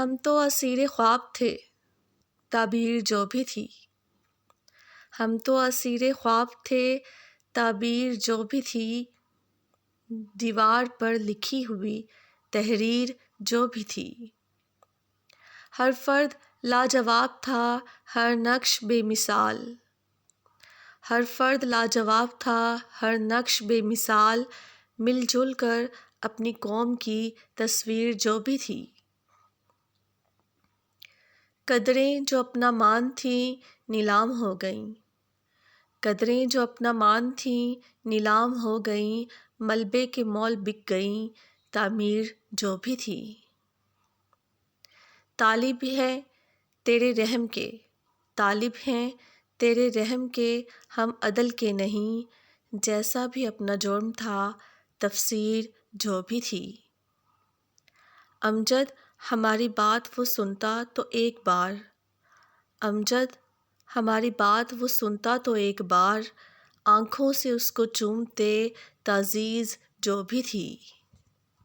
ہم تو اسیر خواب تھے، تعبیر جو بھی تھی۔ ہم تو اسیر خواب تھے، تعبیر جو بھی تھی۔ دیوار پر لکھی ہوئی تحریر جو بھی تھی۔ ہر فرد لاجواب تھا، ہر نقش بے مثال۔ ہر فرد لاجواب تھا، ہر نقش بے مثال۔ مل جل کر اپنی قوم کی تصویر جو بھی تھی۔ قدریں جو اپنا مان تھیں نیلام ہو گئیں۔ قدریں جو اپنا مان تھیں نیلام ہو گئیں۔ ملبے کے مول بک گئیں، تعمیر جو بھی تھی۔ طالب ہیں تیرے رحم کے، طالب ہیں تیرے رحم کے، ہم عدل کے نہیں۔ جیسا بھی اپنا جرم تھا، تفسیر جو بھی تھی۔ امجد ہماری بات وہ سنتا تو ایک بار، امجد ہماری بات وہ سنتا تو ایک بار۔ آنکھوں سے اس کو چومتے، تعزیز جو بھی تھی۔